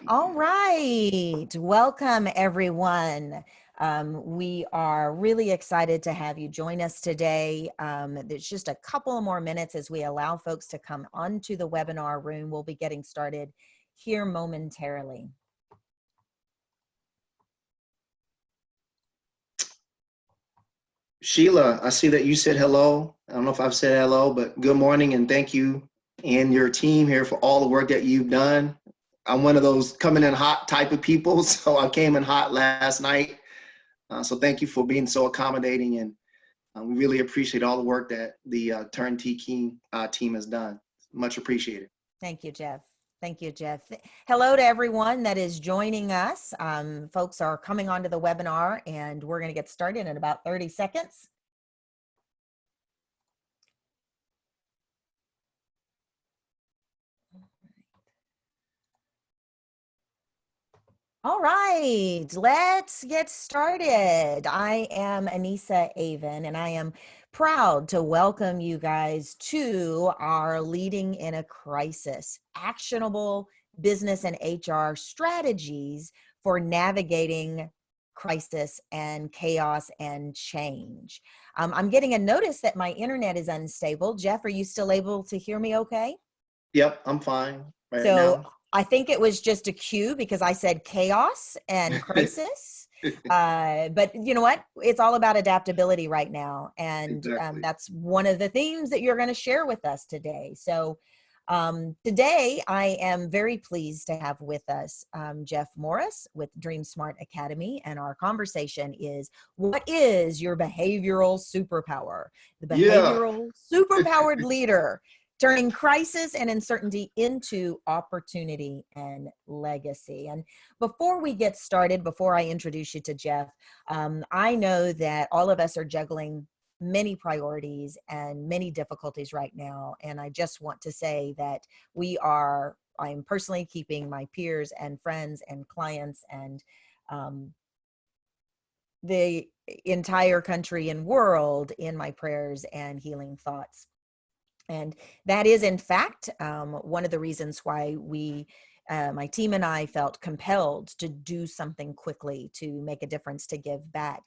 All right. Welcome, everyone. We are really excited to have you join us today. There's just a couple more minutes as we allow folks to come onto the webinar room. We'll be getting started here momentarily. Sheila, I see that you said hello. I don't know if I've said hello, but good morning and thank you and your team here for all the work that you've done. I'm one of those coming in hot type of people, so I came in hot last night. So thank you for being so accommodating, and we really appreciate all the work that the Turnkey team has done. Much appreciated. Thank you, Jeff. Thank you, Jeff. Hello to everyone that is joining us. Folks are coming onto the webinar, and we're going to get started in about 30 seconds. All right, let's get started. I am Anissa Avon, and I am proud to welcome you guys to our Leading in a Crisis, actionable business and HR strategies for navigating crisis and chaos and change. I'm getting a notice that my internet is unstable. Jeff, are you still able to hear me okay? Yep, I'm fine right now. I think it was just a cue because I said chaos and crisis. But you know what? It's all about adaptability right now. And Exactly. That's one of the themes that you're going to share with us today. So today I am very pleased to have with us Jeff Morris with Dream Smart Academy. And our conversation is, what is your behavioral superpower? The behavioral superpowered leader, turning crisis and uncertainty into opportunity and legacy. And before we get started, before I introduce you to Jeff, I know that all of us are juggling many priorities and many difficulties right now. And I just want to say that I'm personally keeping my peers and friends and clients and the entire country and world in my prayers and healing thoughts. And that is, in fact, one of the reasons why my team and I felt compelled to do something quickly to make a difference, to give back.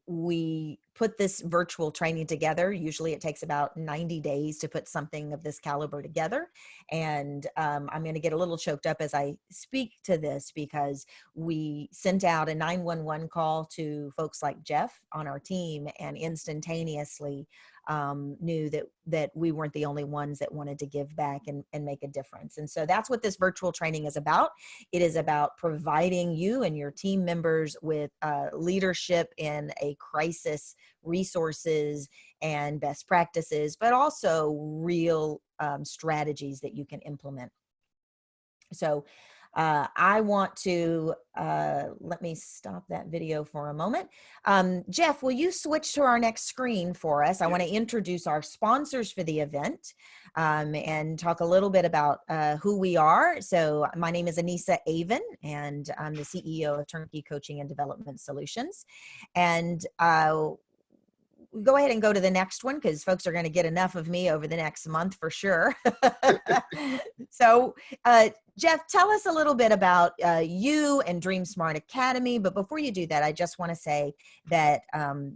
We put this virtual training together. Usually it takes about 90 days to put something of this caliber together. And I'm going to get a little choked up as I speak to this because we sent out a 911 call to folks like Jeff on our team and instantaneously knew that we weren't the only ones that wanted to give back and make a difference. And so that's what this virtual training is about. It is about providing you and your team members with leadership in a crisis, resources and best practices, but also real strategies that you can implement. So I want to, let me stop that video for a moment. Jeff, will you switch to our next screen for us? I want to introduce our sponsors for the event and talk a little bit about who we are. So my name is Anissa Avon, and I'm the CEO of Turnkey Coaching and Development Solutions. And go ahead and go to the next one because folks are going to get enough of me over the next month for sure. So Jeff, tell us a little bit about you and Dream Smart Academy. But before you do that, I just want to say that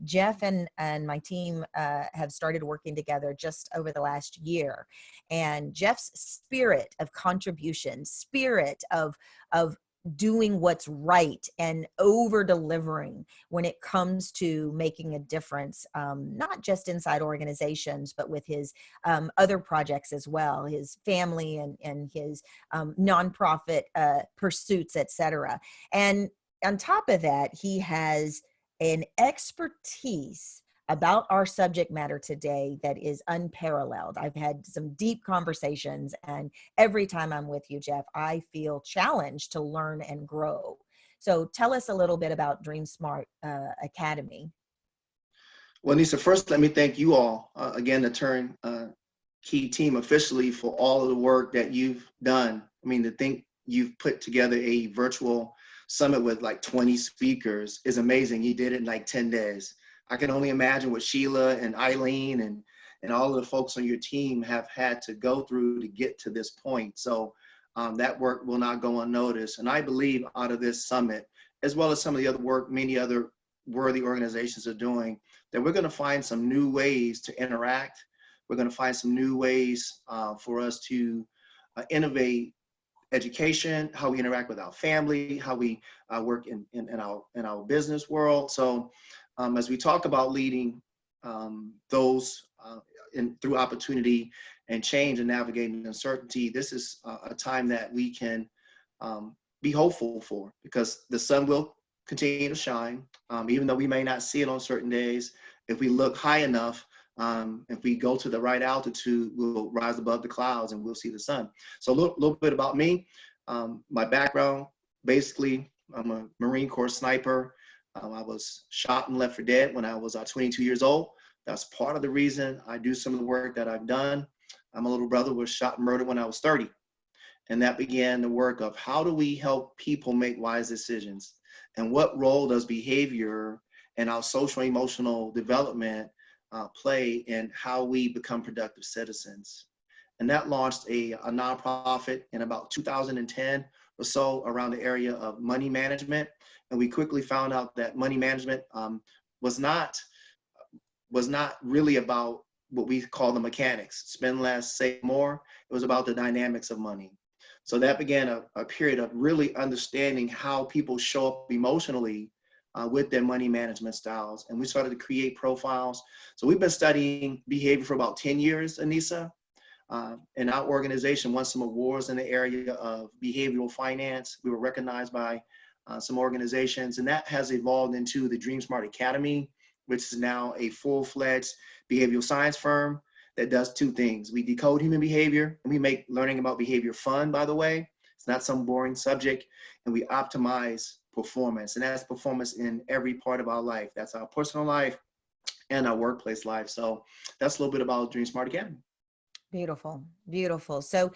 Jeff and my team have started working together just over the last year. And Jeff's spirit of contribution, spirit of doing what's right and over delivering when it comes to making a difference, not just inside organizations, but with his other projects as well, his family and his nonprofit pursuits, etc. And on top of that, he has an expertise about our subject matter today that is unparalleled. I've had some deep conversations, and every time I'm with you, Jeff, I feel challenged to learn and grow. So tell us a little bit about Dream Smart Academy. Well, Anissa, first, let me thank you all, again, the Turnkey team officially for all of the work that you've done. I mean, to think you've put together a virtual summit with like 20 speakers is amazing. You did it in like 10 days. I can only imagine what Sheila and Eileen and all of the folks on your team have had to go through to get to this point. So that work will not go unnoticed. And I believe out of this summit, as well as some of the other work many other worthy organizations are doing, that we're going to find some new ways to interact. We're going to find some new ways for us to innovate education, how we interact with our family, how we work in our business world. So as we talk about leading those through opportunity and change and navigating uncertainty, this is a time that we can be hopeful for, because the sun will continue to shine, even though we may not see it on certain days. If we look high enough, if we go to the right altitude, we'll rise above the clouds and we'll see the sun. So a little bit about me. My background, basically, I'm a Marine Corps sniper. I was shot and left for dead when I was 22 years old. That's part of the reason I do some of the work that I've done. My little brother was shot and murdered when I was 30. And that began the work of how do we help people make wise decisions? And what role does behavior and our social emotional development play in how we become productive citizens? And that launched a nonprofit in about 2010 or so around the area of money management. And we quickly found out that money management was not really about what we call the mechanics, spend less, save more. It was about the dynamics of money. So that began a period of really understanding how people show up emotionally with their money management styles. And we started to create profiles. So we've been studying behavior for about 10 years, Anissa. And our organization won some awards in the area of behavioral finance. We were recognized by some organizations, and that has evolved into the Dream Smart Academy, which is now a full-fledged behavioral science firm that does two things. We decode human behavior, and we make learning about behavior fun, by the way. It's not some boring subject, and we optimize performance, and that's performance in every part of our life. That's our personal life and our workplace life. So that's a little bit about Dream Smart Academy. Beautiful, beautiful. So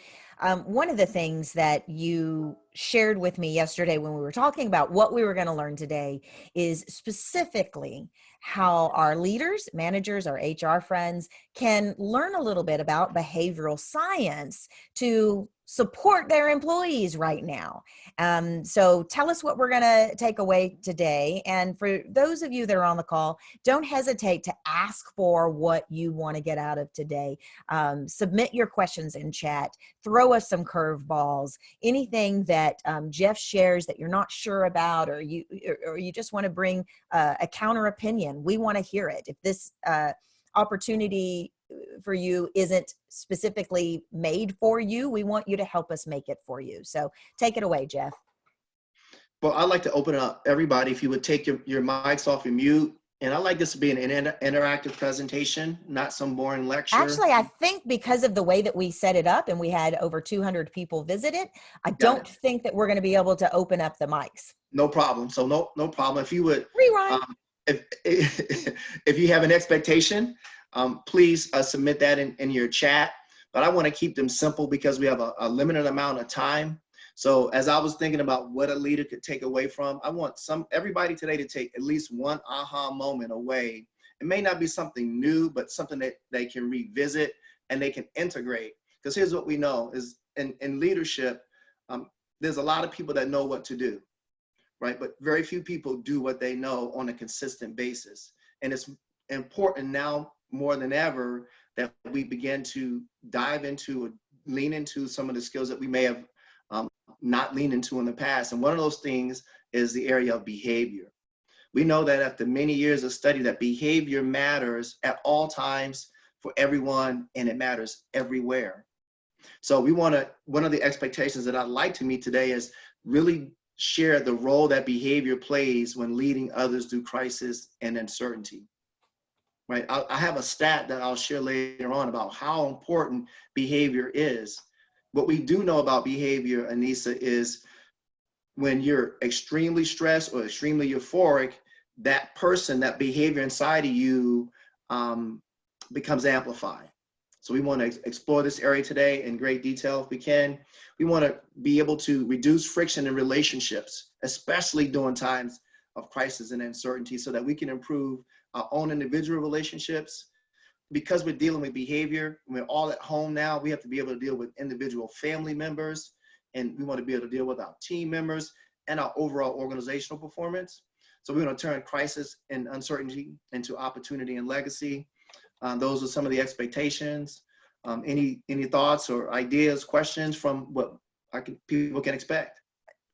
one of the things that you shared with me yesterday when we were talking about what we were going to learn today is specifically how our leaders, managers, our HR friends can learn a little bit about behavioral science to support their employees right now. So tell us what we're going to take away today. And for those of you that are on the call, don't hesitate to ask for what you want to get out of today. Submit your questions in chat, throw us some curveballs, anything that Jeff shares that you're not sure about, or you just want to bring a counter opinion. We want to hear it. If this opportunity for you isn't specifically made for you, we want you to help us make it for you. So take it away, Jeff. Well, I'd like to open it up. Everybody, if you would take your mics off and mute. And I like this to be an interactive presentation, not some boring lecture. Actually, I think because of the way that we set it up and we had over 200 people visit it, I don't think that we're going to be able to open up the mics. No problem. So no problem. If you would rewind. If you have an expectation, please submit that in your chat. But I want to keep them simple because we have a limited amount of time. So as I was thinking about what a leader could take away from, I want everybody today to take at least one aha moment away. It may not be something new, but something that they can revisit and they can integrate. Because here's what we know is in leadership, there's a lot of people that know what to do, right? But very few people do what they know on a consistent basis. And it's important now more than ever that we begin to dive into or lean into some of the skills that we may have not leaned into in the past. And one of those things is the area of behavior. We know that after many years of study that behavior matters at all times for everyone, and it matters everywhere. So one of the expectations that I'd like to meet today is really share the role that behavior plays when leading others through crisis and uncertainty. Right? I have a stat that I'll share later on about how important behavior is. What we do know about behavior, Anissa, is when you're extremely stressed or extremely euphoric, that behavior inside of you becomes amplified. So we want to explore this area today in great detail if we can. We want to be able to reduce friction in relationships, especially during times of crisis and uncertainty, so that we can improve our own individual relationships. Because we're dealing with behavior, we're all at home now, we have to be able to deal with individual family members and we want to be able to deal with our team members and our overall organizational performance. So we're going to turn crisis and uncertainty into opportunity and legacy. Those are some of the expectations. Any thoughts or ideas, questions from what people can expect?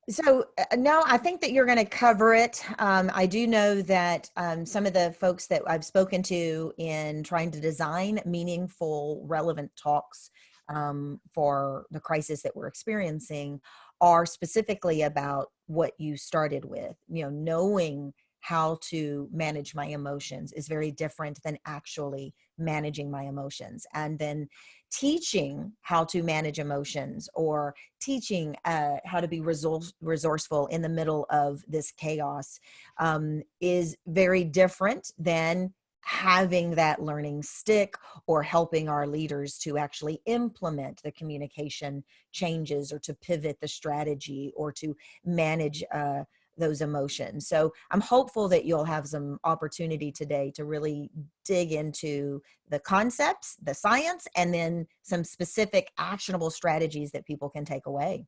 So no, I think that you're going to cover it. I do know that some of the folks that I've spoken to in trying to design meaningful, relevant talks for the crisis that we're experiencing are specifically about what you started with. You know, knowing how to manage my emotions is very different than actually managing my emotions, and then teaching how to manage emotions, or teaching how to be resourceful in the middle of this chaos is very different than having that learning stick or helping our leaders to actually implement the communication changes, or to pivot the strategy, or to manage those emotions. So I'm hopeful that you'll have some opportunity today to really dig into the concepts, the science, and then some specific actionable strategies that people can take away.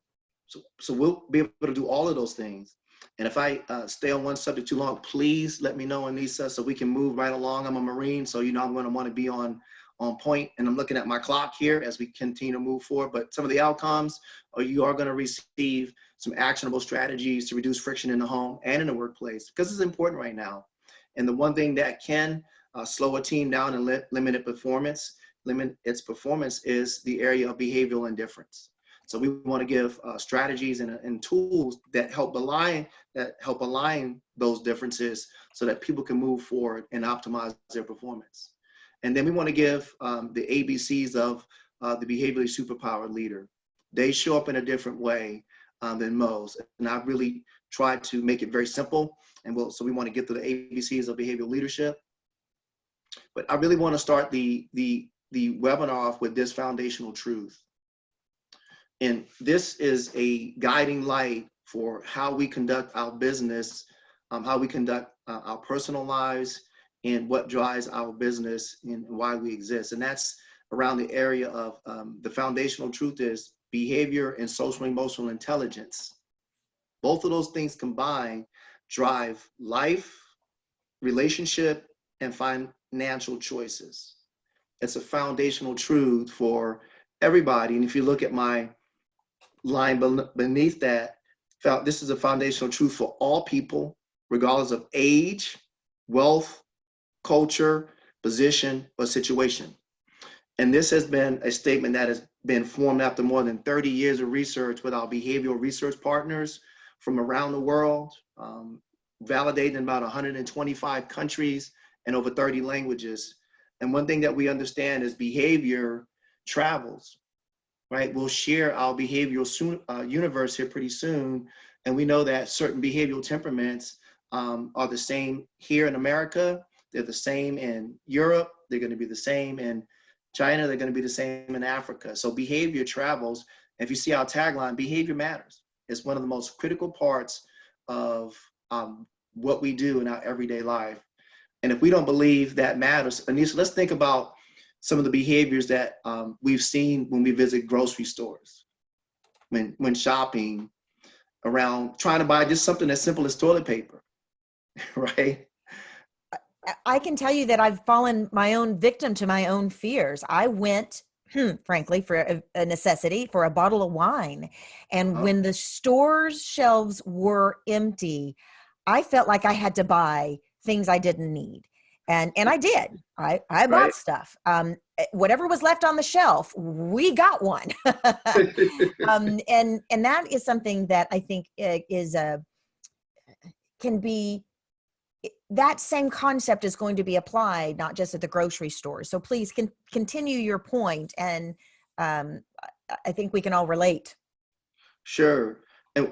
So we'll be able to do all of those things. And if I stay on one subject too long, please let me know, Anissa, so we can move right along. I'm a Marine, so I'm going to want to be on point. And I'm looking at my clock here as we continue to move forward. But some of the outcomes are you are going to receive some actionable strategies to reduce friction in the home and in the workplace, because it's important right now. And the one thing that can slow a team down and limit its performance is the area of behavioral indifference. So we want to give strategies and tools that help align those differences so that people can move forward and optimize their performance. And then we want to give the ABCs of the behaviorally superpowered leader. They show up in a different way than most. And I've really tried to make it very simple. And so we want to get to the ABCs of behavioral leadership. But I really want to start the webinar off with this foundational truth. And this is a guiding light for how we conduct our business, how we conduct our personal lives, and what drives our business and why we exist. And that's around the area of the foundational truth is behavior and social emotional intelligence. Both of those things combined drive life, relationship, and financial choices. It's a foundational truth for everybody. And if you look at my line beneath that, this is a foundational truth for all people, regardless of age, wealth, culture, position, or situation. And this has been a statement that has been formed after more than 30 years of research with our behavioral research partners from around the world, validated in about 125 countries and over 30 languages. And one thing that we understand is behavior travels. Right, we'll share our behavioral universe here pretty soon, and we know that certain behavioral temperaments are the same here in America. They're the same in Europe. They're going to be the same in China. They're going to be the same in Africa. So behavior travels. If you see our tagline, behavior matters. It's one of the most critical parts of what we do in our everyday life. And if we don't believe that matters, Anissa, let's think about some of the behaviors that we've seen when we visit grocery stores, when shopping, around trying to buy just something as simple as toilet paper, right? I can tell you that I've fallen my own victim to my own fears. I went, frankly, for a necessity, for a bottle of wine. And when the store's shelves were empty, I felt like I had to buy things I didn't need. And I did. I bought Right. stuff. Whatever was left on the shelf, we got one. And that is something that I think can be, that same concept is going to be applied not just at the grocery store. So please continue your point, and I think we can all relate. Sure. And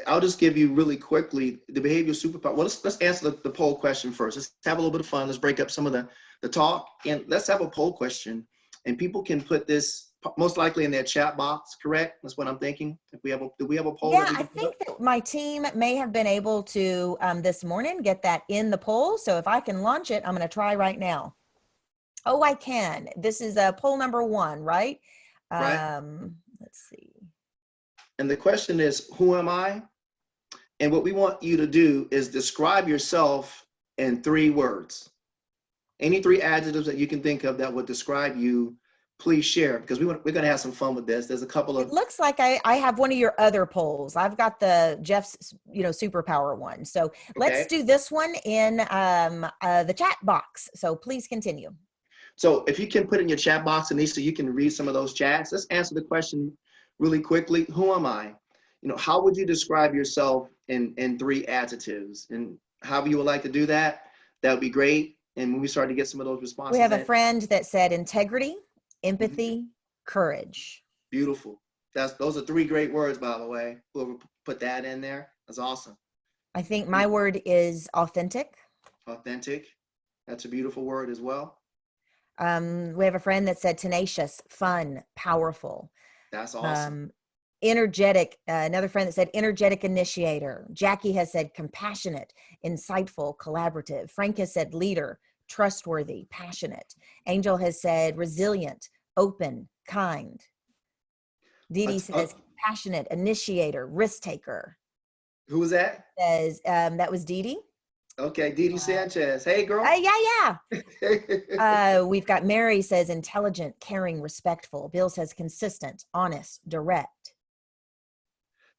I'll just give you really quickly the behavior superpower. Well, let's answer the poll question first. Let's have a little bit of fun. Let's break up some of the talk, and let's have a poll question. And people can put this most likely in their chat box, correct? That's what I'm thinking. If we have do we have a poll? Yeah, I think that my team may have been able to this morning get that in the poll. So if I can launch it, I'm going to try right now. Oh, I can. This is poll number 1, right? Right. Let's see. And the question is, who am I? And what we want you to do is describe yourself in 3 words. Any 3 adjectives that you can think of that would describe you, please share, because we're going to have some fun with this. There's a couple It of, looks like I have one of your other polls. I've got the Jeff's, superpower one. So let's okay. do this one in the chat box. So please continue. So if you can put in your chat box, Anissa, you can read some of those chats. Let's answer the question really quickly. Who am I? How would you describe yourself in 3 adjectives? And however you would like to do that, that would be great. And when we start to get some of those We responses have a in, friend that said integrity, mhm, empathy, courage. beautiful. Those are 3 great words, by the way. Whoever put that in there, that's awesome. I think my word is authentic. Authentic. That's a beautiful word as well. We have a friend that said tenacious, fun, powerful. That's awesome. Energetic. Another friend that said energetic initiator. Jackie has said compassionate, insightful, collaborative. Frank has said leader, trustworthy, passionate. Angel has said resilient, open, kind. Dee Dee says passionate, initiator, risk taker. Who was that? Says that was Dee Dee. Okay, Dee Dee Sanchez. Hey, girl. Yeah. We've got Mary says intelligent, caring, respectful. Bill says consistent, honest, direct.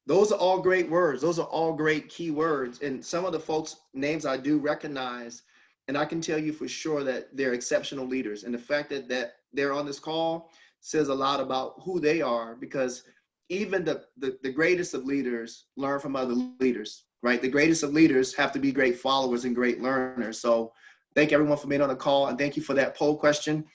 Those are all great words. Those are all great key words. And some of the folks' names I do recognize, and I can tell you for sure that they're exceptional leaders. And the fact that they're on this call says a lot about who they are, because even the greatest of leaders learn from other leaders, right? The greatest of leaders have to be great followers and great learners. So thank everyone for being on the call, and thank you for that poll question.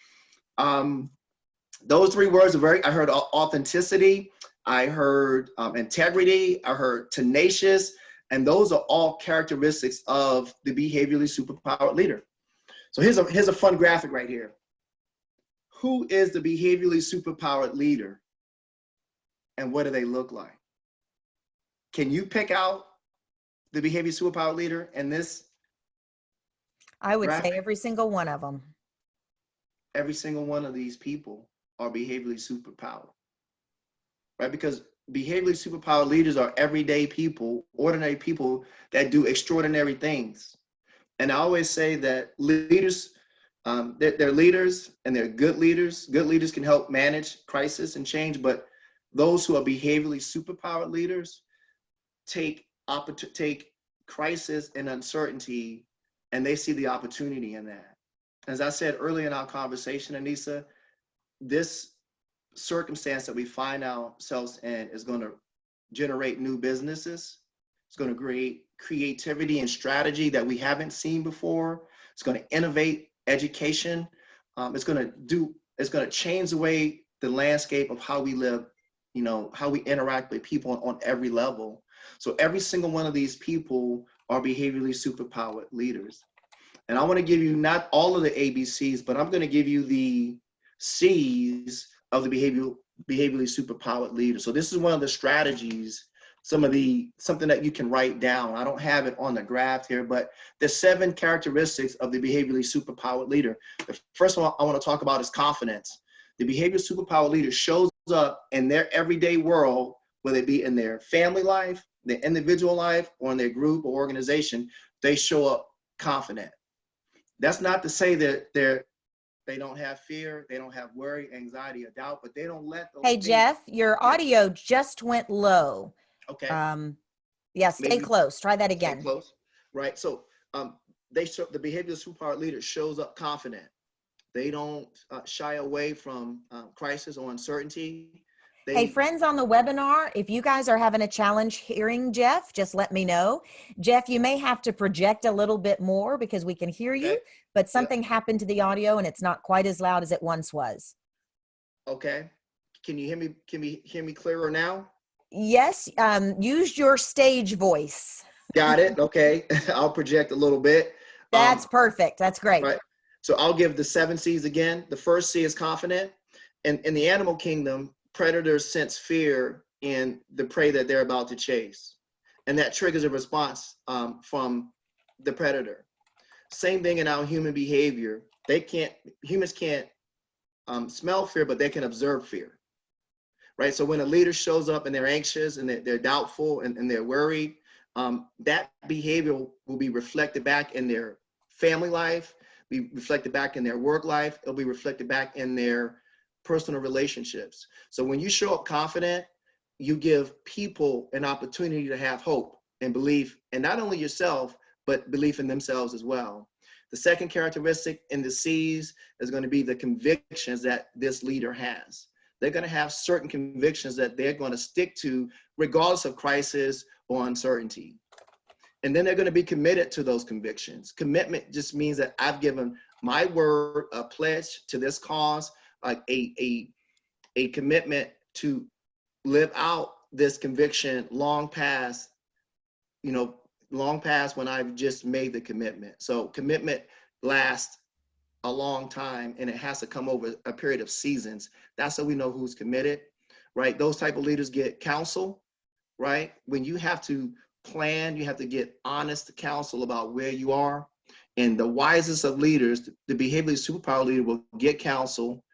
Those 3 words are I heard authenticity, I heard integrity, I heard tenacious, and those are all characteristics of the behaviorally superpowered leader. So here's a fun graphic right here. Who is the behaviorally superpowered leader, and what do they look like? Can you pick out the behavior superpowered leader in this I would graphic? say every single one of them. Every single one of these people are behaviorally superpowered, right? Because behaviorally superpowered leaders are everyday people, ordinary people that do extraordinary things. And I always say that leaders, they're leaders, and they're good leaders. Good leaders can help manage crisis and change, but those who are behaviorally superpowered leaders take crisis and uncertainty, and they see the opportunity in that. As I said earlier in our conversation, Anissa, this circumstance that we find ourselves in is going to generate new businesses. It's going to create creativity and strategy that we haven't seen before. It's going to innovate education. It's going to change the way the landscape of how we live, how we interact with people on every level. So every single one of these people are behaviorally superpowered leaders. And I want to give you not all of the ABCs, but I'm going to give you the C's of the behaviorally superpowered leader. So this is one of the strategies, something that you can write down. I don't have it on the graph here, but the 7 characteristics of the behaviorally superpowered leader. The first one I want to talk about is confidence. The behaviorally superpowered leader shows up in their everyday world, whether it be in their family life, their individual life, or in their group or organization. They show up confident. That's not to say that they don't have fear, they don't have worry, anxiety, or doubt, but they don't let those Hey, things. Jeff, your audio just went low. Okay. Yeah, stay Maybe close. Try that stay again. close. Right. So the behavioral superpower leader shows up confident. They don't shy away from crisis or uncertainty. Hey, friends on the webinar, if you guys are having a challenge hearing Jeff, just let me know. Jeff, you may have to project a little bit more because we can hear you, but something happened to the audio and it's not quite as loud as it once was. Okay. Can you hear me? Can you hear me clearer now? Yes. Use your stage voice. Got it. Okay. I'll project a little bit. That's perfect. That's great. Right. So I'll give the 7 C's again. The first C is confident. And in the animal kingdom, predators sense fear in the prey that they're about to chase. And that triggers a response from the predator. Same thing in our human behavior. Humans can't smell fear, but they can observe fear. right? So when a leader shows up and they're anxious and they're doubtful and they're worried, that behavior will be reflected back in their family life, be reflected back in their work life. It'll be reflected back in their personal relationships. So when you show up confident, you give people an opportunity to have hope and belief in not only yourself, but belief in themselves as well. The second characteristic in the C's is going to be the convictions that this leader has. They're going to have certain convictions that they're going to stick to regardless of crisis or uncertainty. And then they're going to be committed to those convictions. Commitment just means that I've given my word, a pledge to this cause, like a commitment to live out this conviction long past, long past when I've just made the commitment. So commitment lasts a long time, and it has to come over a period of seasons. That's how we know who's committed, right? Those type of leaders get counsel, right? When you have to plan, you have to get honest counsel about where you are. And the wisest of leaders, the behaviorally superpower leader, will get counsel.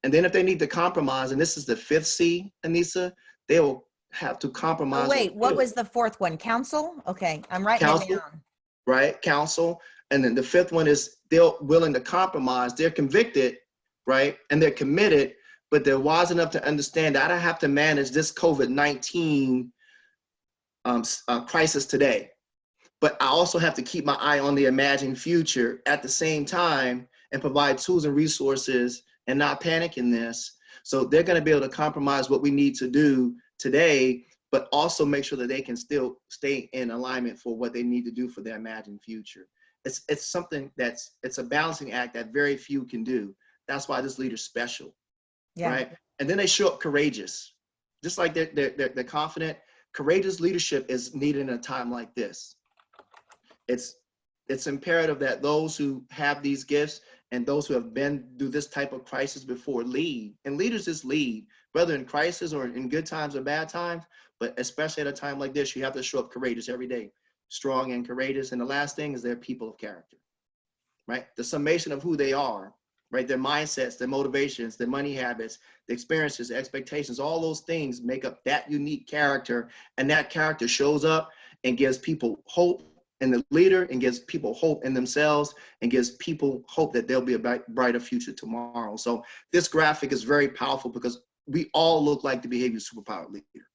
And then if they need to compromise, and this is the fifth C, Anissa, they will have to compromise. Oh, wait, what was the fourth one? Counsel? Okay, I'm writing it down. Right? Counsel. And then the fifth one is they're willing to compromise. They're convicted, right? And they're committed, but they're wise enough to understand that I have to manage this COVID-19 crisis today. But I also have to keep my eye on the imagined future at the same time and provide tools and resources and not panic in this. So they're going to be able to compromise what we need to do today, but also make sure that they can still stay in alignment for what they need to do for their imagined future. It's something it's a balancing act that very few can do. That's why this leader's special, right? And then they show up courageous. Just like they're confident, courageous leadership is needed in a time like this. It's imperative that those who have these gifts and those who have been through this type of crisis before lead. And leaders just lead, whether in crisis or in good times or bad times, but especially at a time like this, you have to show up courageous every day, strong and courageous. And the last thing is they're people of character, right? The summation of who they are, right? Their mindsets, their motivations, their money habits, the experiences, the expectations, all those things make up that unique character. And that character shows up and gives people hope in the leader, and gives people hope in themselves, and gives people hope that there'll be a brighter future tomorrow. So this graphic is very powerful because we all look like the behavior superpower leader.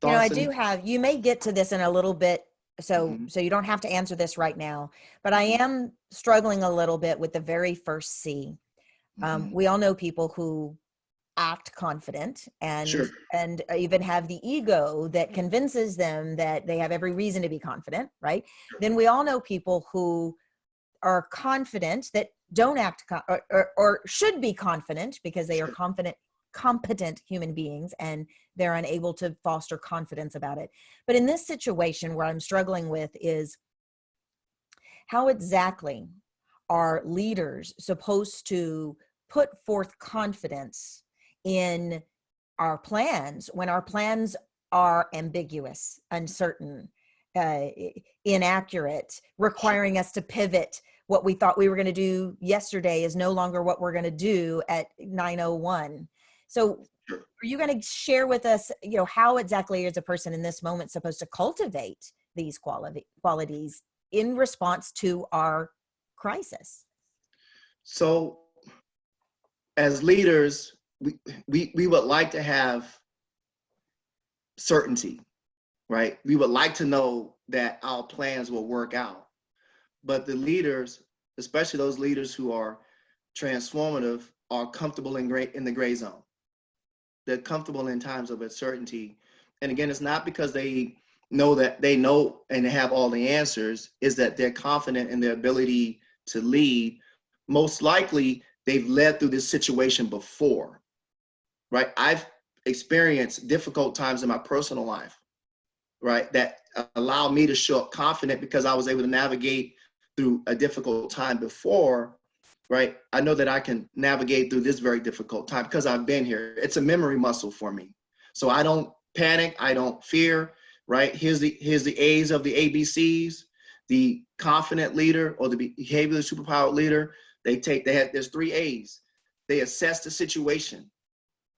I do have, you may get to this in a little bit, so you don't have to answer this right now, but I am struggling a little bit with the very first C. We all know people who act confident and even have the ego that convinces them that they have every reason to be confident, right? Then we all know people who are confident that don't act or should be confident because they are competent human beings, and they're unable to foster confidence about it. But in this situation, where I'm struggling with is how exactly are leaders supposed to put forth confidence in our plans when our plans are ambiguous, uncertain, inaccurate, requiring us to pivot. What we thought we were going to do yesterday is no longer what we're going to do at 9:01. So are you going to share with us, how exactly is a person in this moment supposed to cultivate these qualities in response to our crisis? So as leaders, we would like to have certainty, right? We would like to know that our plans will work out. But the leaders, especially those leaders who are transformative, are comfortable in the gray zone. They're comfortable in times of uncertainty. And again, it's not because they know and they have all the answers, is that they're confident in their ability to lead. Most likely, they've led through this situation before. Right? I've experienced difficult times in my personal life, right? That allowed me to show up confident because I was able to navigate through a difficult time before, right? I know that I can navigate through this very difficult time because I've been here. It's a memory muscle for me. So I don't panic, I don't fear, right? Here's the A's of the ABCs. The confident leader or the behavioral superpower leader, there's 3 A's. They assess the situation.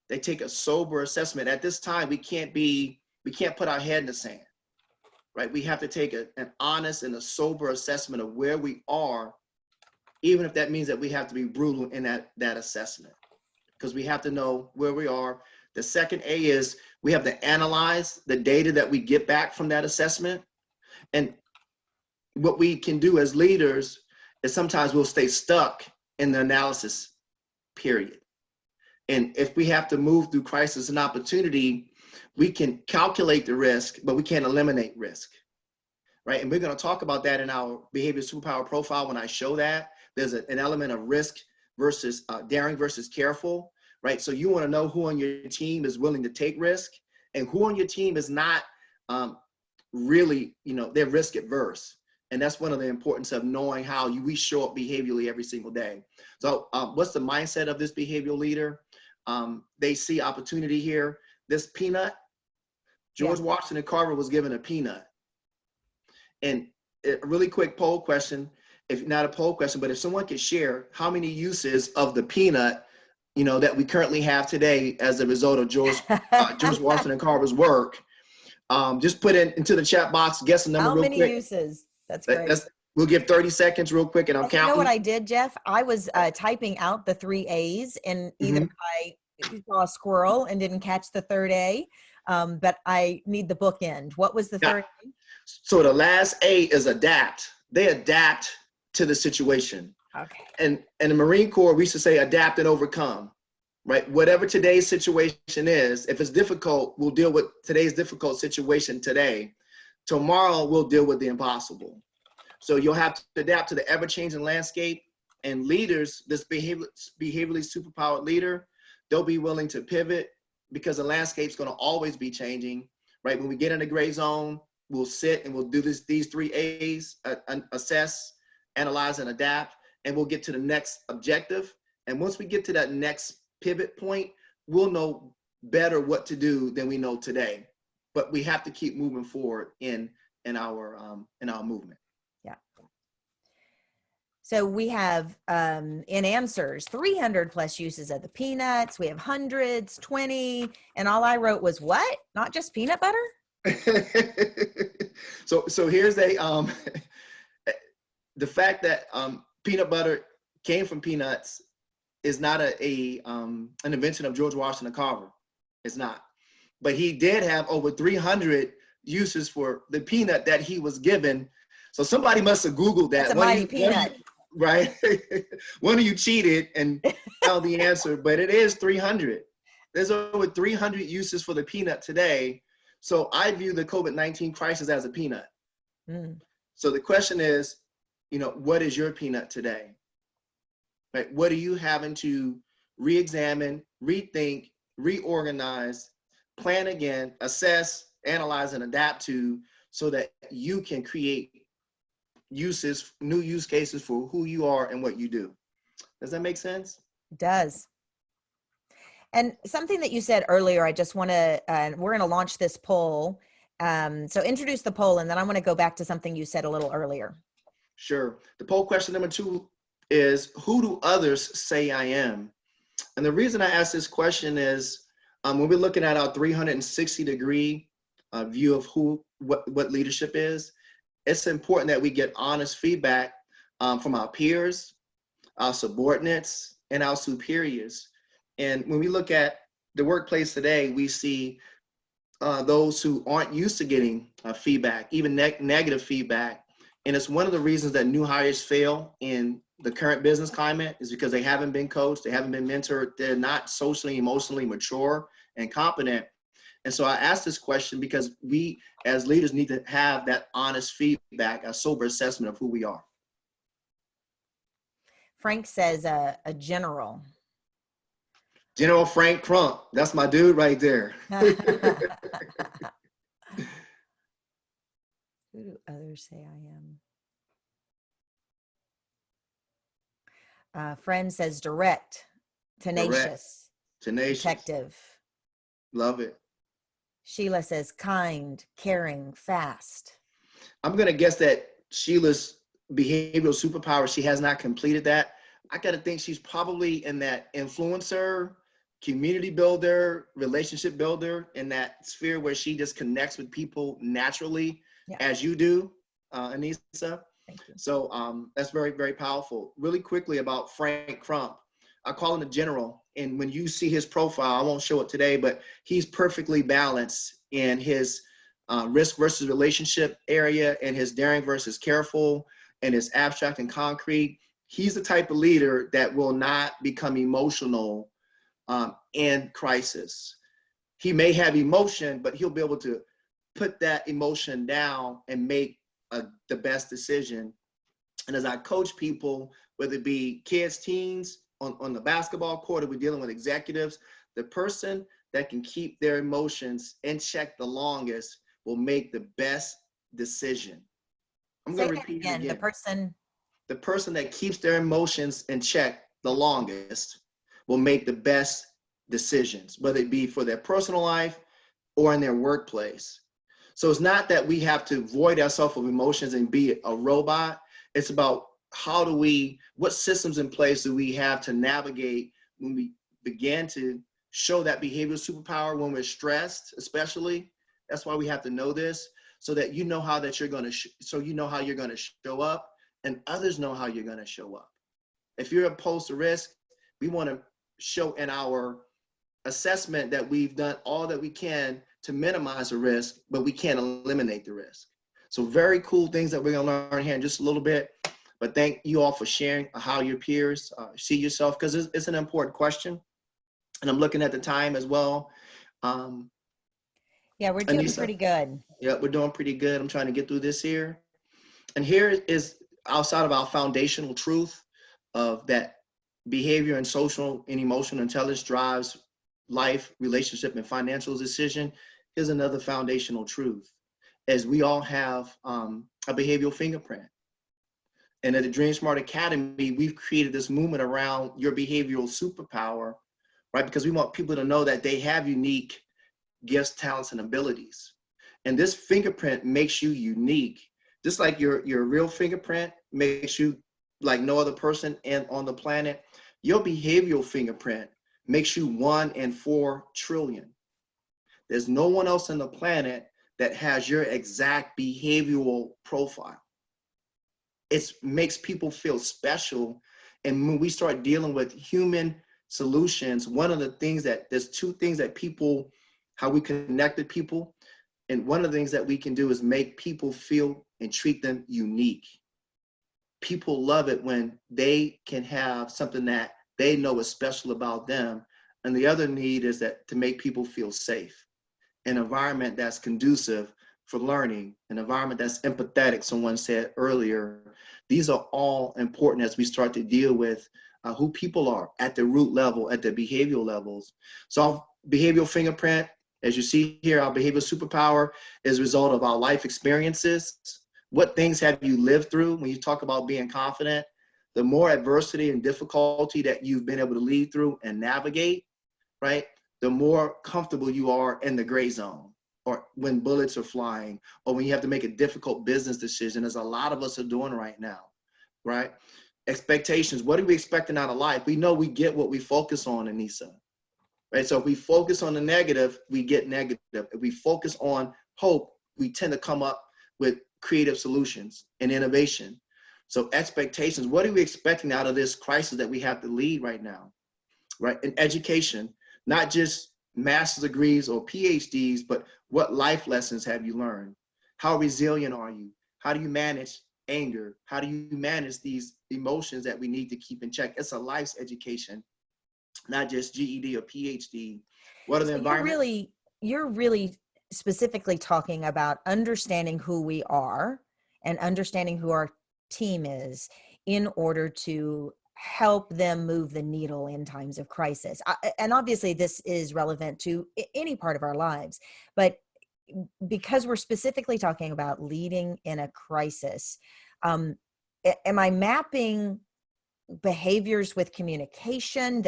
They take a sober assessment. At this time, we can't put our head in the sand, right? We have to take an honest and a sober assessment of where we are, even if that means that we have to be brutal in that assessment, because we have to know where we are. The second A is we have to analyze the data that we get back from that assessment. And what we can do as leaders is sometimes we'll stay stuck in the analysis period. And if we have to move through crisis and opportunity, we can calculate the risk, but we can't eliminate risk, right? And we're going to talk about that in our behavior superpower profile. When I show that, there's an element of risk versus daring versus careful, right? So you want to know who on your team is willing to take risk and who on your team is not really, they're risk adverse. And that's one of the importance of knowing how we show up behaviorally every single day. So what's the mindset of this behavioral leader? They see opportunity here. This peanut, George Washington Carver was given a peanut. And a really quick poll question, if not a poll question, but if someone could share how many uses of the peanut, that we currently have today as a result of George Washington Carver's work, just put it into the chat box, guess the number real quick. How many uses? That's great. We'll give 30 seconds real quick and I'm counting. You know what I did, Jeff? I was typing out the 3 A's and either I saw a squirrel and didn't catch the third A, but I need the bookend. What was the third A? So the last A is adapt. They adapt to the situation. Okay. And in the Marine Corps, we used to say adapt and overcome, right? Whatever today's situation is, if it's difficult, we'll deal with today's difficult situation today. Tomorrow, we'll deal with the impossible. So you'll have to adapt to the ever-changing landscape, and leaders, this behaviorally superpowered leader, they'll be willing to pivot because the landscape's going to always be changing, right? When we get in the gray zone, we'll sit and we'll do these 3 A's, assess, analyze, and adapt, and we'll get to the next objective. And once we get to that next pivot point, we'll know better what to do than we know today. But we have to keep moving forward in our movement. Yeah. So we have in answers 300 plus uses of the peanuts. We have hundreds, 20, and all I wrote was what? Not just peanut butter? So here's the fact that peanut butter came from peanuts is not an invention of George Washington Carver. It's not. But he did have over 300 uses for the peanut that he was given. So somebody must have Googled that. It's a mighty peanut. Right? One of you cheated and found the answer, but it is 300. There's over 300 uses for the peanut today. So I view the COVID-19 crisis as a peanut. So the question is, what is your peanut today? Right? What are you having to re-examine, rethink, reorganize, plan again, assess, analyze, and adapt to so that you can create new use cases for who you are and what you do. Does that make sense? It does. And something that you said earlier, I just want to, we're going to launch this poll. So introduce the poll, and then I want to go back to something you said a little earlier. Sure. The poll question number 2 is, who do others say I am? And the reason I ask this question is, when we're looking at our 360-degree view of what leadership is, it's important that we get honest feedback from our peers, our subordinates, and our superiors. And when we look at the workplace today, we see those who aren't used to getting feedback, even negative feedback. And it's one of the reasons that new hires fail in the current business climate is because they haven't been coached, they haven't been mentored, they're not socially, emotionally mature and competent. And so I asked this question because we as leaders need to have that honest feedback, a sober assessment of who we are. Frank says a general. General Frank Crump, that's my dude right there. Who do others say I am? Friend says direct, tenacious, protective. Love it. Sheila says kind, caring, fast. I'm going to guess that Sheila's behavioral superpower, she has not completed that. I got to think she's probably in that influencer, community builder, relationship builder, in that sphere where she just connects with people naturally, Yeah. as you do, Anissa. Thank you. So that's very, very powerful. Really quickly about Frank Crump. I call him the general. And when you see his profile, I won't show it today, but he's perfectly balanced in his risk versus relationship area, and his daring versus careful, and his abstract and concrete. He's the type of leader that will not become emotional in crisis. He may have emotion, but he'll be able to put that emotion down and make the best decision. And as I coach people, whether it be kids, teens, on the basketball court, or we're dealing with executives, the person that can keep their emotions in check the longest will make the best decision. I'm going to repeat it again. The person that keeps their emotions in check the longest will make the best decisions, whether it be for their personal life or in their workplace. So it's not that we have to void ourselves of emotions and be a robot. It's about what systems in place do we have to navigate when we begin to show that behavioral superpower when we're stressed, especially. That's why we have to know this, so that you know how that you're going to, so you know how you're going to show up, and others know how you're going to show up. If you're opposed to risk, we want to show in our assessment that we've done all that we can to minimize the risk, but we can't eliminate the risk. So very cool things that we're going to learn here in just a little bit. But thank you all for sharing how your peers see yourself, because it's an important question. And I'm looking at the time as well. Yeah, we're doing Anissa, pretty good. Yeah, we're doing pretty good. I'm trying to get through this here. And here is outside of our foundational truth of that behavior and social and emotional intelligence drives life, relationship, and financial decision. Here's another foundational truth, as we all have a behavioral fingerprint. And at the Dream Smart Academy, we've created this movement around your behavioral superpower, right? Because we want people to know that they have unique gifts, talents, and abilities. And this fingerprint makes you unique. Just like your real fingerprint makes you like no other person on the planet, your behavioral fingerprint makes you 1 in 4 trillion. There's no one else on the planet that has your exact behavioral profile. It makes people feel special. And when we start dealing with human solutions, one of the things there's 2 things that people, how we connect with people. And one of the things that we can do is make people feel and treat them unique. People love it when they can have something that they know is special about them. And the other need is that to make people feel safe, an environment that's conducive for learning, an environment that's empathetic, someone said earlier. These are all important as we start to deal with who people are at the root level, at the behavioral levels. So our behavioral fingerprint, as you see here, our behavioral superpower is a result of our life experiences. What things have you lived through? When you talk about being confident, the more adversity and difficulty that you've been able to lead through and navigate, right? The more comfortable you are in the gray zone, or when bullets are flying, or when you have to make a difficult business decision, as a lot of us are doing right now, right? Expectations, what are we expecting out of life? We know we get what we focus on, Anissa, right? So if we focus on the negative, we get negative. If we focus on hope, we tend to come up with creative solutions and innovation. So expectations, what are we expecting out of this crisis that we have to lead right now, right? In education, not just master's degrees or PhDs, but what life lessons have you learned? How resilient are you? How do you manage anger? How do you manage these emotions that we need to keep in check? It's a life's education, not just GED or PhD. What are the environment? You're really specifically talking about understanding who we are and understanding who our team is in order to help them move the needle in times of crisis. And obviously this is relevant to any part of our lives, but because we're specifically talking about leading in a crisis, am I mapping behaviors with communication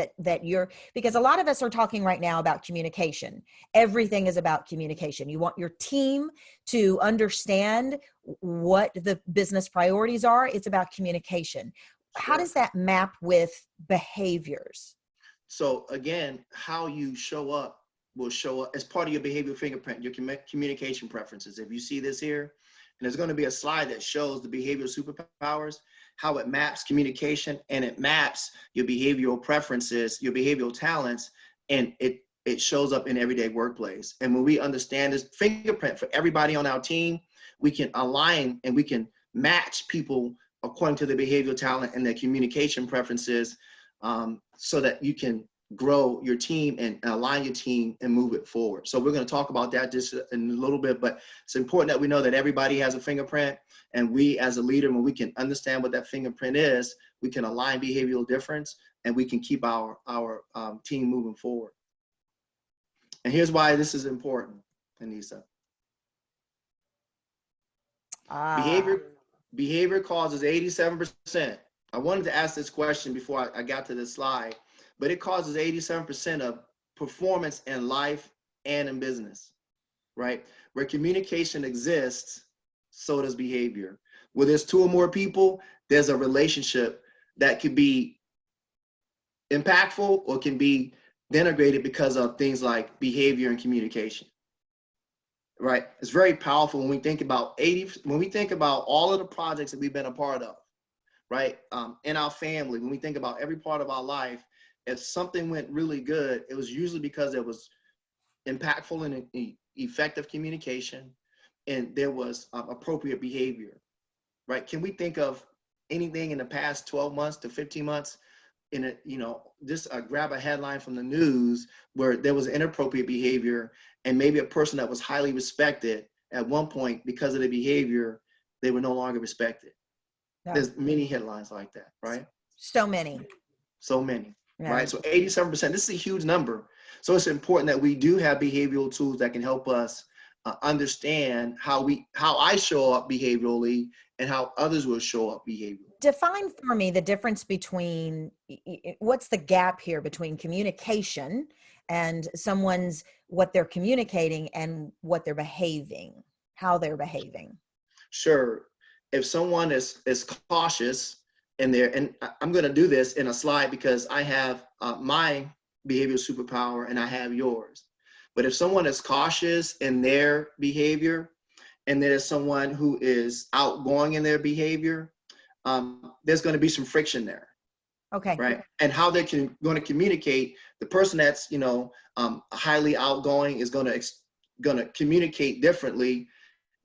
because a lot of us are talking right now about communication. Everything is about communication. You want your team to understand what the business priorities are. It's about communication. how Sure. does that map with behaviors? So again, how you show up will show up as part of your behavioral fingerprint, your communication preferences. If you see this here, and there's going to be a slide that shows the behavioral superpowers, how it maps communication, and it maps your behavioral preferences, your behavioral talents, and it shows up in everyday workplace. And when we understand this fingerprint for everybody on our team, we can align and we can match people according to their behavioral talent and their communication preferences, so that you can grow your team and align your team and move it forward. So we're going to talk about that just in a little bit, but it's important that we know that everybody has a fingerprint, and we as a leader, when we can understand what that fingerprint is, we can align behavioral difference and we can keep our team moving forward. And here's why this is important, Anissa. Ah, Behavior causes 87%. I wanted to ask this question before I got to this slide, but it causes 87% of performance in life and in business, right? Where communication exists, so does behavior. Where there's two or more people, there's a relationship that could be impactful or can be denigrated because of things like behavior and communication, right? It's very powerful when we think about when we think about all of the projects that we've been a part of, right? In our family, when we think about every part of our life, if something went really good, it was usually because it was impactful and effective communication, and there was appropriate behavior, right? Can we think of anything in the past 12 months to 15 months in just grab a headline from the news where there was inappropriate behavior, and maybe a person that was highly respected at one point, because of the behavior, they were no longer respected? no, There's many headlines like that, right? so many. So many, Yeah. right? So 87%, this is a huge number. So it's important that we do have behavioral tools that can help us understand how I show up behaviorally and how others will show up behaviorally. Define for me the difference between what's the gap here between communication and what they're communicating and what they're behaving, how they're behaving. Sure. If someone is cautious in there, and I'm going to do this in a slide because I have my behavioral superpower and I have yours. But if someone is cautious in their behavior and there's someone who is outgoing in their behavior, there's going to be some friction there, Okay. right? And how they're going to communicate. The person that's highly outgoing is going to communicate differently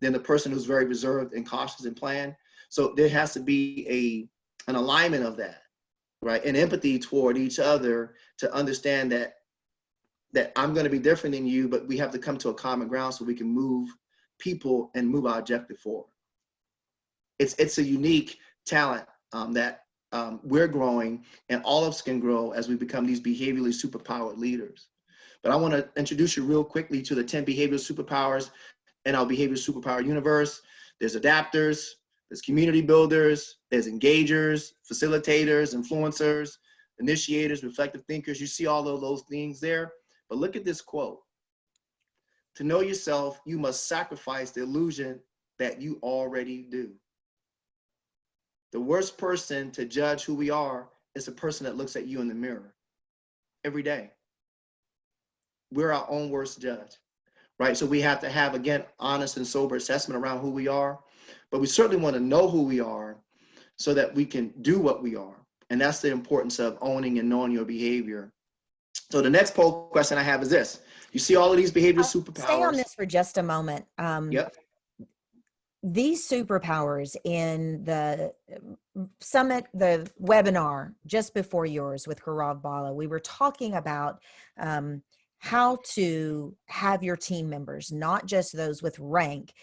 than the person who's very reserved and cautious and planned. So there has to be an alignment of that, right? And empathy toward each other to understand that I'm going to be different than you, but we have to come to a common ground so we can move people and move our objective forward. It's a unique talent that we're growing, and all of us can grow as we become these behaviorally superpowered leaders. But I want to introduce you real quickly to the 10 behavioral superpowers in our behavioral superpower universe. There's adapters, there's community builders, there's engagers, facilitators, influencers, initiators, reflective thinkers. You see all of those things there. But look at this quote. To know yourself, you must sacrifice the illusion that you already do. The worst person to judge who we are is the person that looks at you in the mirror every day. We're our own worst judge, right? So we have to have, again, honest and sober assessment around who we are, but we certainly want to know who we are so that we can do what we are. And that's the importance of owning and knowing your behavior. So the next poll question I have is this. You see all of these behavioral superpowers. Stay on this for just a moment. Yep. These superpowers in the summit, the webinar just before yours with Harav Bala, we were talking about how to have your team members, not just those with rank,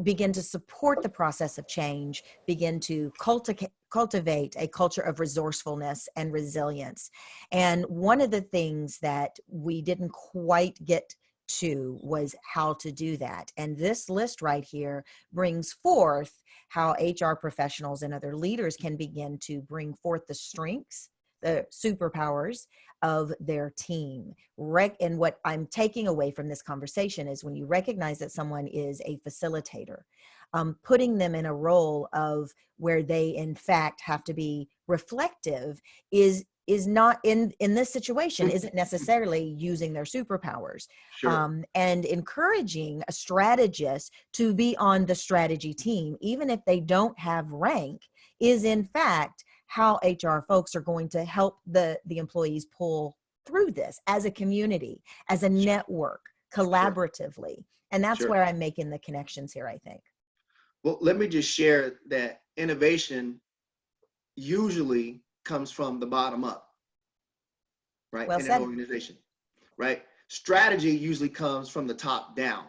begin to support the process of change, begin to cultivate a culture of resourcefulness and resilience. And one of the things that we didn't quite get to was how to do that. And this list right here brings forth how HR professionals and other leaders can begin to bring forth the strengths, the superpowers of their team. And what I'm taking away from this conversation is when you recognize that someone is a facilitator, putting them in a role of where they in fact have to be reflective is not in this situation, isn't necessarily using their superpowers. Sure. And encouraging a strategist to be on the strategy team, even if they don't have rank, is in fact how HR folks are going to help the employees pull through this as a community, as a network, Sure. collaboratively. And that's Sure. where I'm making the connections here, I think. Well, let me just share that innovation usually comes from the bottom up, right? Well In an said. organization, right? Strategy usually comes from the top down.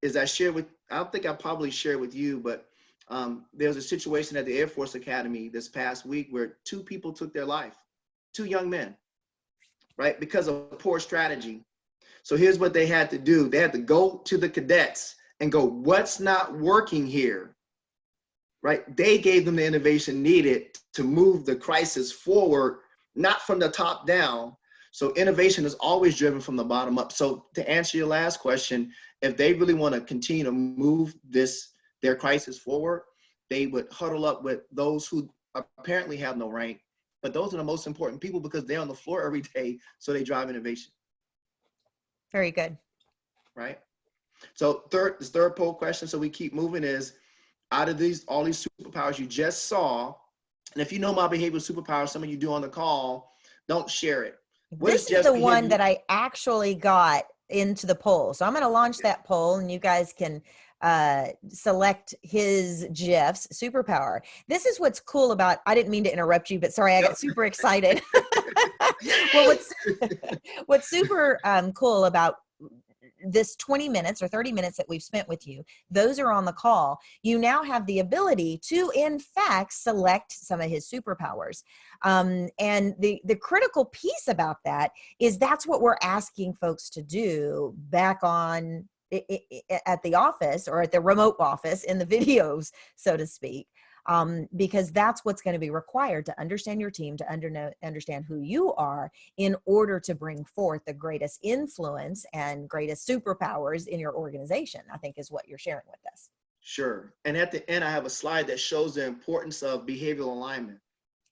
As I shared with, I don't think I probably shared with you, but there was a situation at the Air Force Academy this past week where 2 people took their life, 2 young men, right? Because of poor strategy. So here's what they had to do. They had to go to the cadets and go, what's not working here, right? They gave them the innovation needed to move the crisis forward, not from the top down. So innovation is always driven from the bottom up. So to answer your last question, if they really want to continue to move their crisis forward, they would huddle up with those who apparently have no rank, but those are the most important people because they're on the floor every day. So they drive innovation. Very good. Right. So this third poll question, so we keep moving, is out of all these superpowers you just saw, and if you know my behavioral superpower, some of you do on the call, don't share it. What is This is Jeff's the one behavior? that I actually got into the poll. So I'm going to launch that poll and you guys can select his Jeff's superpower. This is what's cool about, I didn't mean to interrupt you, but sorry, I got super excited. Well, what's super cool about this 20 minutes or 30 minutes that we've spent with you, those are on the call. You now have the ability to, in fact, select some of his superpowers. And the critical piece about that is that's what we're asking folks to do back on at the office or at the remote office in the videos, so to speak. Because that's what's going to be required to understand your team, to understand who you are in order to bring forth the greatest influence and greatest superpowers in your organization, I think is what you're sharing with us. Sure. And at the end, I have a slide that shows the importance of behavioral alignment,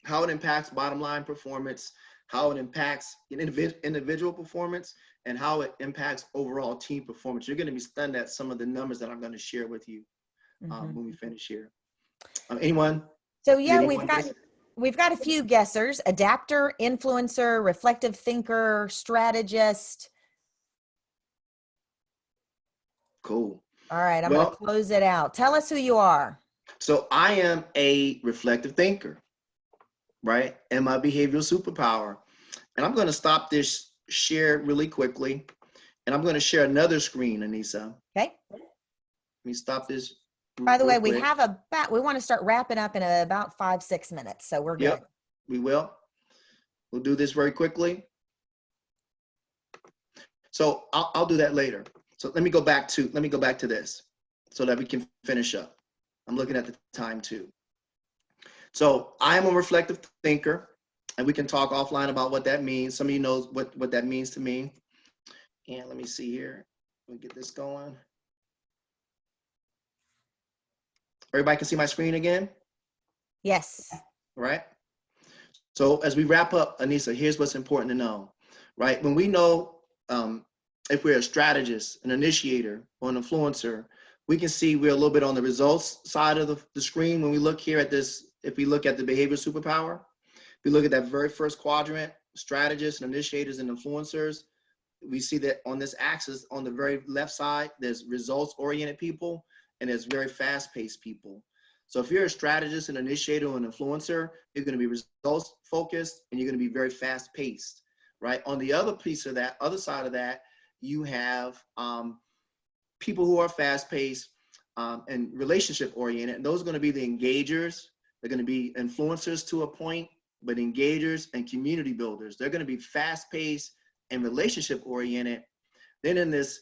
how it impacts bottom line performance, how it impacts individual performance, and how it impacts overall team performance. You're going to be stunned at some of the numbers that I'm going to share with you when we finish here. Anyone? So yeah, we've got a few guessers: adapter, influencer, reflective thinker, strategist. Cool. All right, I'm going to close it out. Tell us who you are. So I am a reflective thinker, right? And my behavioral superpower. And I'm going to stop this share really quickly. And I'm going to share another screen, Anissa. Okay. Let me stop this. By the way, we want to start wrapping up in about 5-6 minutes. So we're good. Yep, we will. We'll do this very quickly. So I'll do that later. So let me go back to this so that we can finish up. I'm looking at the time too. So I am a reflective thinker, and we can talk offline about what that means. Some of you know what that means to me. And let me see here. Let me get this going. Everybody can see my screen again? Yes. All right. So as we wrap up, Anissa, here's what's important to know, right? When we know if we're a strategist, an initiator, or an influencer, we can see we're a little bit on the results side of the screen. When we look here at this, if we look at the behavioral superpower, if we look at that very first quadrant, strategists and initiators and influencers, we see that on this axis, on the very left side, there's results-oriented people, and there's very fast-paced people. So if you're a strategist, an initiator, or an influencer, you're going to be results-focused, and you're going to be very fast-paced, right? On the other piece of that, other side of that, you have people who are fast-paced and relationship-oriented, and those are going to be the engagers. They're going to be influencers to a point, but engagers and community builders. They're going to be fast-paced and relationship-oriented. Then in this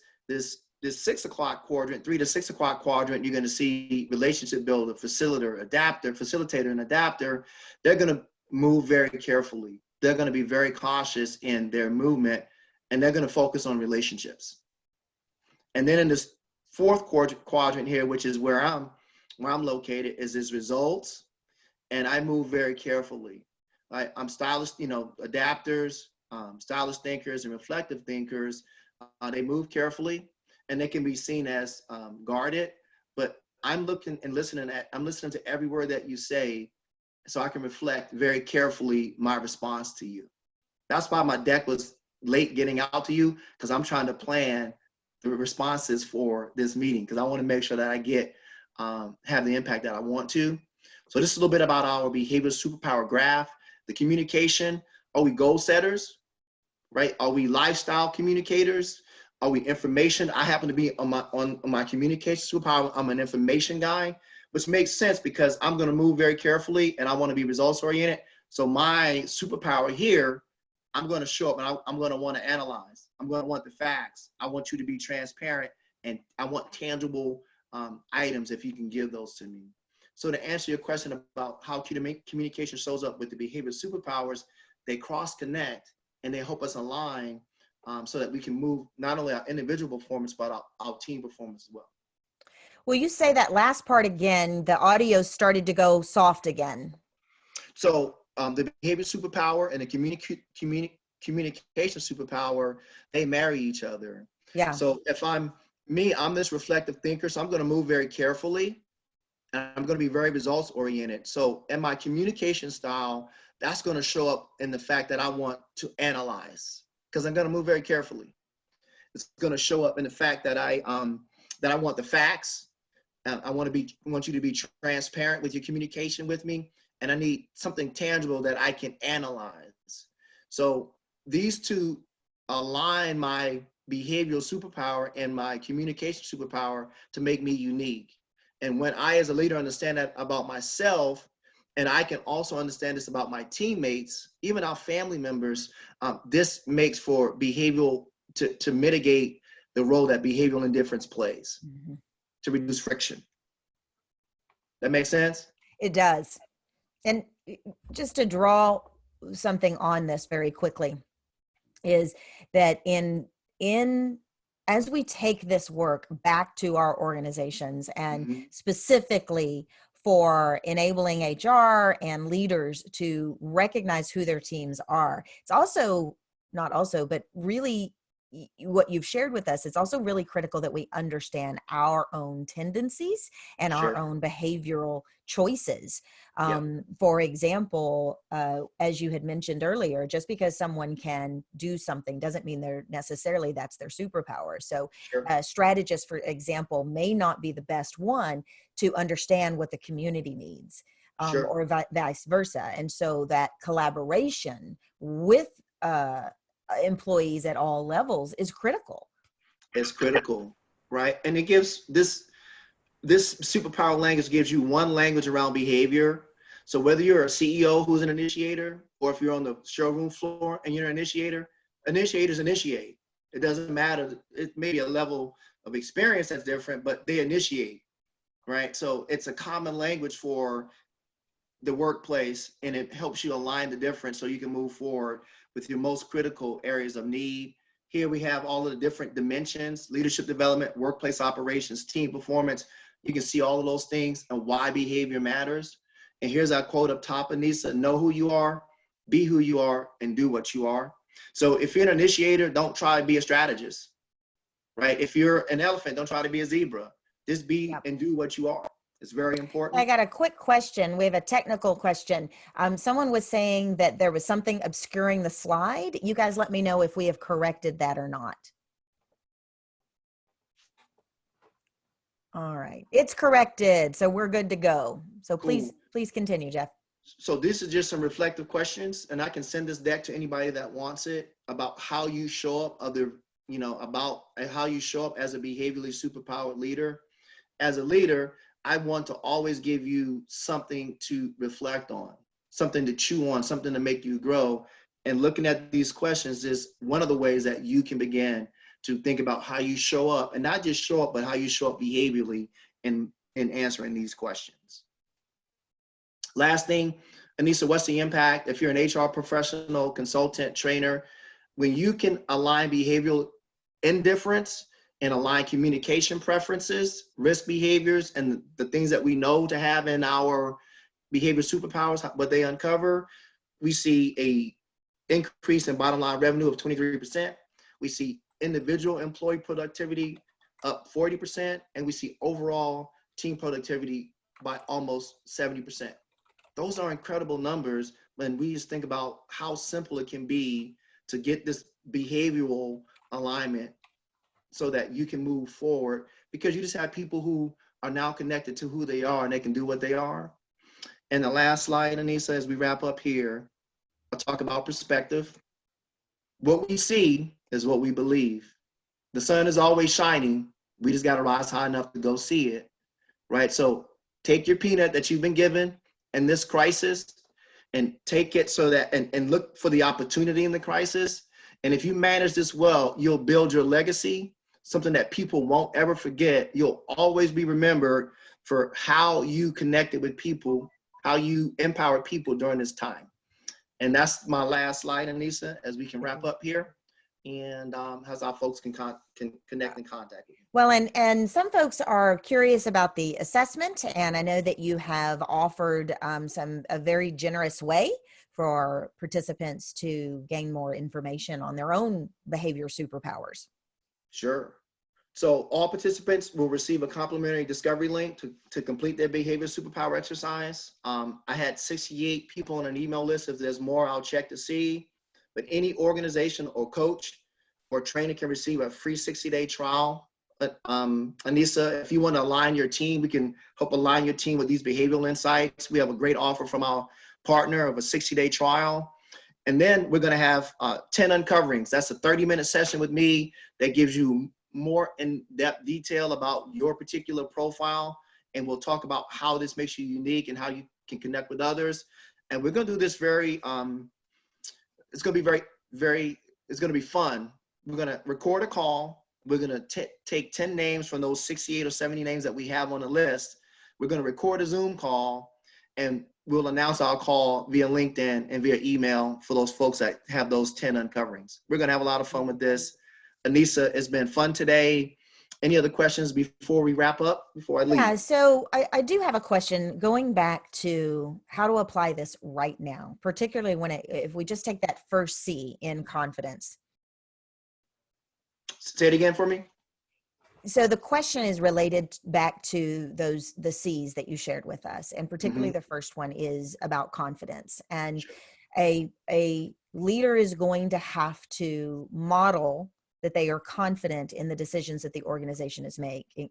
6 o'clock quadrant, 3 to 6 o'clock quadrant, you're going to see relationship builder, facilitator, and adapter. They're going to move very carefully. They're going to be very cautious in their movement, and they're going to focus on relationships. And then in this fourth quadrant here, which is where I'm located, is results. And I move very carefully. I'm stylish, adapters, stylish thinkers and reflective thinkers. They move carefully and they can be seen as guarded, but I'm looking and I'm listening to every word that you say so I can reflect very carefully my response to you. That's why my deck was late getting out to you, because I'm trying to plan the responses for this meeting, because I want to make sure that I get have the impact that I want to. So this is a little bit about our behavioral superpower graph. The communication: are we goal setters, right? Are we lifestyle communicators? Are we information? I happen to be on my communication superpower. I'm an information guy, which makes sense because I'm going to move very carefully and I want to be results oriented. So my superpower here, I'm going to show up and I'm going to want to analyze. I'm going to want the facts. I want you to be transparent, and I want tangible items if you can give those to me. So to answer your question about how communication shows up with the behavioral superpowers, they cross connect and they help us align so that we can move not only our individual performance, but our team performance as well. Will you say that last part again? The audio started to go soft again. So the behavioral superpower and the communication superpower, they marry each other. Yeah. So if I'm this reflective thinker, so I'm going to move very carefully and I'm going to be very results oriented. So in my communication style, that's going to show up in the fact that I want to analyze, because I'm going to move very carefully. It's going to show up in the fact that I want the facts. I want you to be transparent with your communication with me, and I need something tangible that I can analyze. So these two align my behavioral superpower and my communication superpower to make me unique. And when I, as a leader, understand that about myself, and I can also understand this about my teammates, even our family members, this makes for behavioral to mitigate the role that behavioral indifference plays, to reduce friction. That makes sense? It does. And just to draw something on this very quickly is that as we take this work back to our organizations, and specifically for enabling HR and leaders to recognize who their teams are, it's also but really what you've shared with us, it's also really critical that we understand our own tendencies and our own behavioral choices. For example, as you had mentioned earlier, just because someone can do something doesn't mean that's their superpower. So a strategist, for example, may not be the best one to understand what the community needs, or vice versa. And so that collaboration with employees at all levels is critical. It's critical, right? And it gives this superpower language gives you one language around behavior. So whether you're a CEO who's an initiator, or if you're on the showroom floor and you're an initiator, initiators initiate. It doesn't matter. It may be a level of experience that's different, but they initiate, right? So it's a common language for the workplace, and it helps you align the difference so you can move forward with your most critical areas of need. Here we have all of the different dimensions: leadership development, workplace operations, team performance. You can see all of those things and why behavior matters. And here's our quote up top, Anissa: know who you are, be who you are, and do what you are. So if you're an initiator, don't try to be a strategist, right? If you're an elephant, don't try to be a zebra. Just be and do what you are. It's very important. I got a quick question. We have a technical question. Someone was saying that there was something obscuring the slide. You guys let me know if we have corrected that or not. All right, it's corrected, so we're good to go. So please continue, Jeff. So this is just some reflective questions, and I can send this deck to anybody that wants it, about how you show up about how you show up as a behaviorally superpowered leader. As a leader, I want to always give you something to reflect on, something to chew on, something to make you grow. And looking at these questions is one of the ways that you can begin to think about how you show up, and not just show up, but how you show up behaviorally in answering these questions. Last thing, Anissa, what's the impact? If you're an HR professional, consultant, trainer, when you can align behavioral indifference and align communication preferences, risk behaviors, and the things that we know to have in our behavior superpowers, what they uncover, we see a increase in bottom line revenue of 23%. We see individual employee productivity up 40%, and we see overall team productivity by almost 70%. Those are incredible numbers when we just think about how simple it can be to get this behavioral alignment so that you can move forward, because you just have people who are now connected to who they are and they can do what they are. And the last slide, Anissa, as we wrap up here, I'll talk about perspective. What we see is what we believe. The sun is always shining. We just got to rise high enough to go see it, right? So take your peanut that you've been given in this crisis and take it so that, and look for the opportunity in the crisis. And if you manage this well, you'll build your legacy, something that people won't ever forget. You'll always be remembered for how you connected with people, how you empowered people during this time. And that's my last slide, Anissa, as we can wrap up here. And as our folks can connect and contact you. Well, and some folks are curious about the assessment, and I know that you have offered a very generous way for participants to gain more information on their own behavior superpowers. Sure. So all participants will receive a complimentary discovery link to complete their behavior superpower exercise. I had 68 people on an email list. If there's more, I'll check to see. But any organization or coach or trainer can receive a free 60-day trial. Anissa, if you want to align your team, we can help align your team with these behavioral insights. We have a great offer from our partner of a 60-day trial. And then we're going to have 10 uncoverings. That's a 30-minute session with me that gives you more in-depth detail about your particular profile. And we'll talk about how this makes you unique and how you can connect with others. And we're going to do this it's going to be it's going to be fun. We're going to record a call. We're going to take 10 names from those 68 or 70 names that we have on the list. We're going to record a Zoom call, and we'll announce our call via LinkedIn and via email for those folks that have those 10 uncoverings. We're going to have a lot of fun with this. Anissa, it's been fun today. Any other questions before we wrap up, before I leave? Yeah, so I do have a question going back to how to apply this right now, particularly if we just take that first C in confidence. Say it again for me. So the question is related back to the C's that you shared with us, and particularly the first one is about confidence. And a leader is going to have to model that they are confident in the decisions that the organization is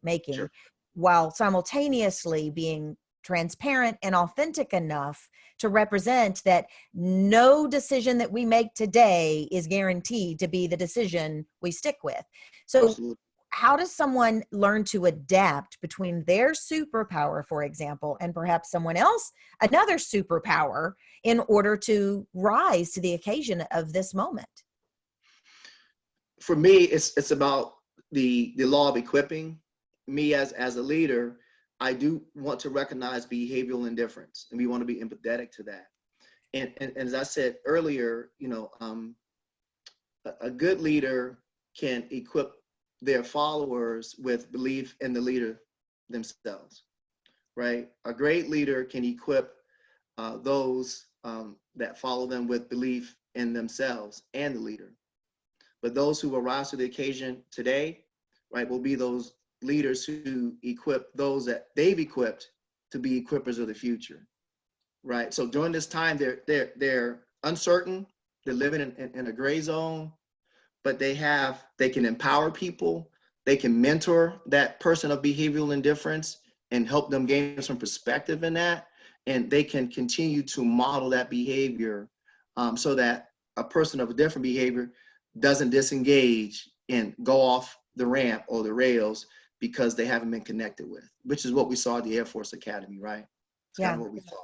making, while simultaneously being transparent and authentic enough to represent that no decision that we make today is guaranteed to be the decision we stick with. So absolutely. How does someone learn to adapt between their superpower, for example, and perhaps someone else, another superpower, in order to rise to the occasion of this moment? For me, it's about the law of equipping. Me as a leader, I do want to recognize behavioral indifference, and we want to be empathetic to that. And as I said earlier, a good leader can equip their followers with belief in the leader themselves, right? A great leader can equip those that follow them with belief in themselves and the leader. But those who will rise to the occasion today, right, will be those leaders who equip those that they've equipped to be equippers of the future, right? So during this time, they're uncertain, they're living in a gray zone, but they can empower people, they can mentor that person of behavioral indifference and help them gain some perspective in that, and they can continue to model that behavior so that a person of a different behavior doesn't disengage and go off the ramp or the rails because they haven't been connected with, which is what we saw at the Air Force Academy, right? It's kind of what we saw.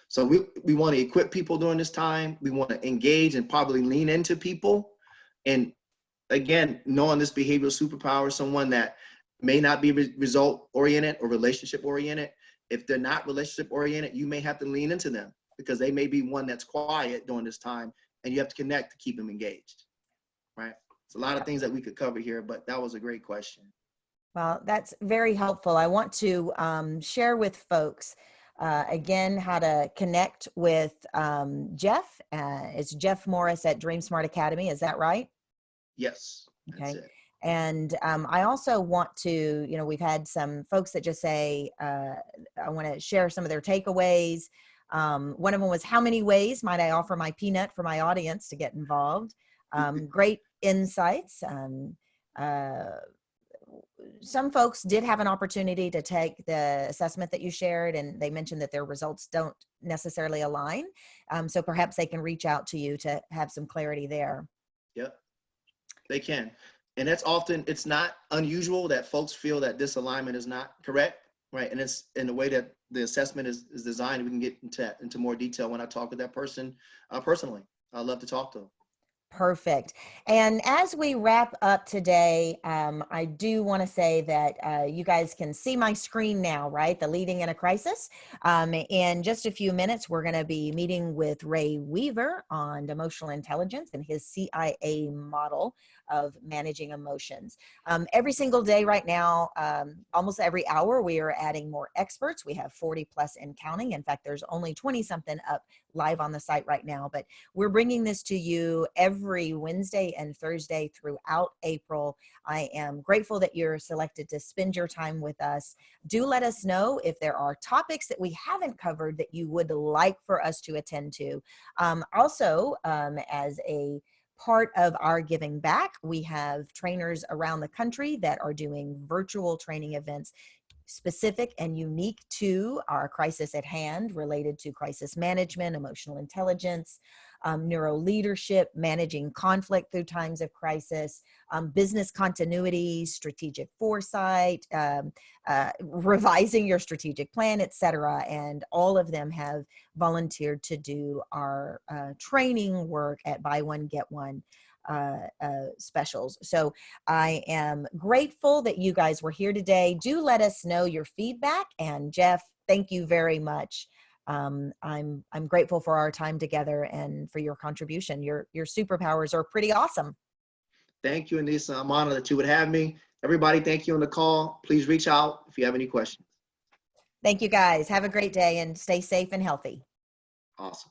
So we want to equip people during this time. We want to engage and probably lean into people. And again, knowing this behavioral superpower, someone that may not be result oriented or relationship oriented. If they're not relationship oriented, you may have to lean into them because they may be one that's quiet during this time, and you have to connect to keep them engaged. Right. It's a lot of things that we could cover here, but that was a great question. Well, that's very helpful. I want to share with folks again how to connect with Jeff. It's Jeff Morris at Dream Smart Academy. Is that right? Yes, that's Okay. it. And I also want to, we've had some folks that just say, I want to share some of their takeaways. One of them was, how many ways might I offer my peanut for my audience to get involved? Great insights. Uh, some folks did have an opportunity to take the assessment that you shared, and they mentioned that their results don't necessarily align. So perhaps they can reach out to you to have some clarity there. Yep, they can. And that's often, it's not unusual that folks feel that this alignment is not correct, right? And it's in the way that the assessment is designed. We can get into more detail when I talk with that person personally. I'd love to talk to them. Perfect. And as we wrap up today, I do want to say that you guys can see my screen now, right? The Leading in a Crisis. In just a few minutes, we're going to be meeting with Ray Weaver on emotional intelligence and his CIA model of managing emotions. Every single day right now, almost every hour, we are adding more experts. We have 40 plus and counting. In fact, there's only 20 something up live on the site right now, but we're bringing this to you every Wednesday and Thursday throughout April. I am grateful that you're selected to spend your time with us. Do let us know if there are topics that we haven't covered that you would like for us to attend to. Also, as a part of our giving back, we have trainers around the country that are doing virtual training events specific and unique to our crisis at hand, related to crisis management, emotional intelligence, neuro leadership, managing conflict through times of crisis, business continuity, strategic foresight, revising your strategic plan, etc. And all of them have volunteered to do our training work at buy one, get one specials. So I am grateful that you guys were here today. Do let us know your feedback. And Jeff, thank you very much. I'm grateful for our time together and for your contribution. Your superpowers are pretty awesome. Thank you, Anissa. I'm honored that you would have me. Everybody, thank you on the call. Please reach out if you have any questions. Thank you guys. Have a great day and stay safe and healthy. Awesome.